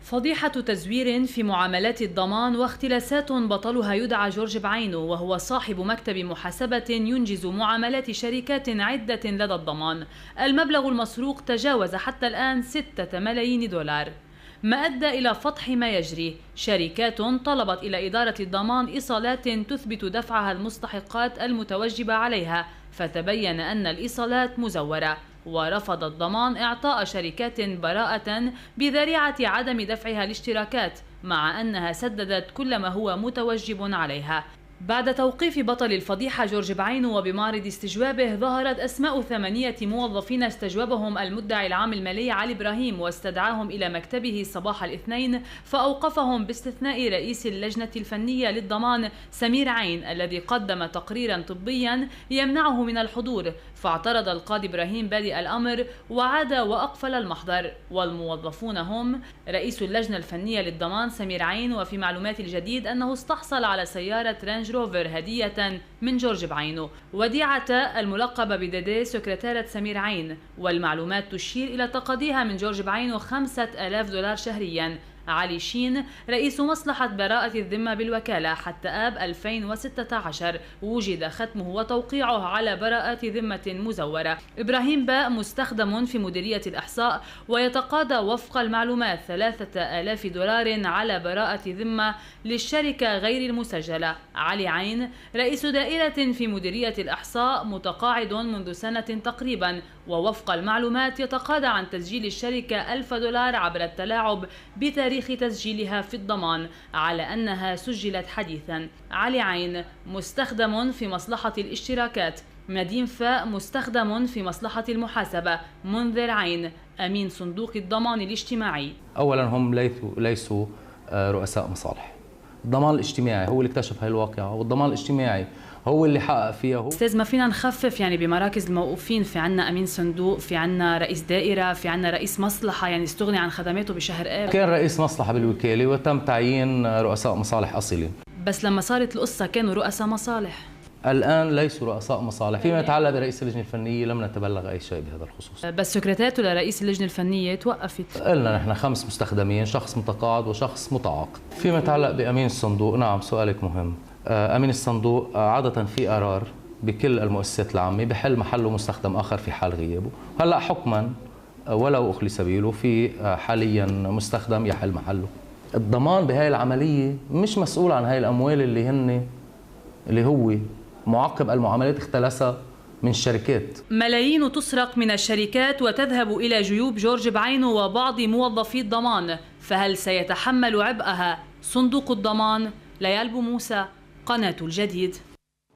فضيحة تزوير في معاملات الضمان واختلاسات بطلها يدعى جورج بعينه، وهو صاحب مكتب محاسبة ينجز معاملات شركات عدة لدى الضمان. المبلغ المسروق تجاوز حتى الآن 6 ملايين دولار، ما أدى إلى فضح ما يجري. شركات طلبت إلى إدارة الضمان إيصالات تثبت دفعها المستحقات المتوجبة عليها، فتبين أن الإيصالات مزورة، ورفض الضمان إعطاء شركات براءة بذريعة عدم دفعها الاشتراكات، مع أنها سددت كل ما هو متوجب عليها. بعد توقيف بطل الفضيحة جورج بعينه وبمعرض استجوابه، ظهرت أسماء 8 موظفين استجوبهم المدعي العام المالي علي إبراهيم، واستدعاهم إلى مكتبه صباح الاثنين، فأوقفهم باستثناء رئيس اللجنة الفنية للضمان سمير عين، الذي قدم تقريرا طبيا يمنعه من الحضور، فاعترض القاضي إبراهيم بادئ الأمر وعاد وأقفل المحضر. والموظفون هم رئيس اللجنة الفنية للضمان سمير عين، وفي معلومات الجديد أنه استحصل على سيارة رانج روفر هدية من جورج بعينه، وديعة الملقبة بديدي سكرتيرة سمير عين، والمعلومات تشير إلى تقاضيها من جورج بعينه 5000 دولار شهريا. علي شين رئيس مصلحة براءة الذمة بالوكالة حتى آب 2016 وجد ختمه وتوقيعه على براءة ذمة مزورة. إبراهيم باء مستخدم في مديرية الإحصاء، ويتقاضى وفق المعلومات 3000 دولار على براءة ذمة للشركة غير المسجلة. علي عين رئيس دائرة في مديرية الإحصاء متقاعد منذ سنة تقريبا، ووفق المعلومات يتقاضى عن تسجيل الشركة 1000 دولار عبر التلاعب بتاريخ تسجيلها في الضمان على أنها سجلت حديثا. علي عين مستخدم في مصلحة الاشتراكات. نديم فاء مستخدم في مصلحة المحاسبة. منذر عين أمين صندوق الضمان الاجتماعي. أولا هم ليسوا رؤساء مصالح. الضمان الاجتماعي هو اللي اكتشف هاي الواقعة، والضمان الاجتماعي هو اللي حقق فيها. استاذ، ما فينا نخفف يعني بمراكز الموقوفين؟ في عنا امين صندوق، في عنا رئيس دائره، في عنا رئيس مصلحه، يعني استغني عن خدماته بشهر اب. كان رئيس مصلحه بالوكاله وتم تعيين رؤساء مصالح اصيلين، بس لما صارت القصه كانوا رؤساء مصالح. الان ليسوا رؤساء مصالح. فيما يتعلق برئيس اللجنه الفنيه لم نتبلغ اي شيء بهذا الخصوص. بس سكرتيرته لرئيس اللجنه الفنيه توقفت. قلنا نحن 5 مستخدمين، شخص متقاعد وشخص متعاقد. فيما يتعلق بامين الصندوق، نعم سؤالك مهم. امين الصندوق عاده في قرار بكل المؤسسات العامه بحل محله مستخدم اخر في حال غيابه. هلا حكما ولو اخلي سبيله في حاليا مستخدم يحل محله. الضمان بهاي العمليه مش مسؤول عن هاي الاموال اللي هو معقب المعاملات اختلسها من الشركات. ملايين تسرق من الشركات وتذهب إلى جيوب جورج بعينه وبعض موظفي الضمان، فهل سيتحمل عبئها صندوق الضمان؟ ليال بو موسى، قناة الجديد.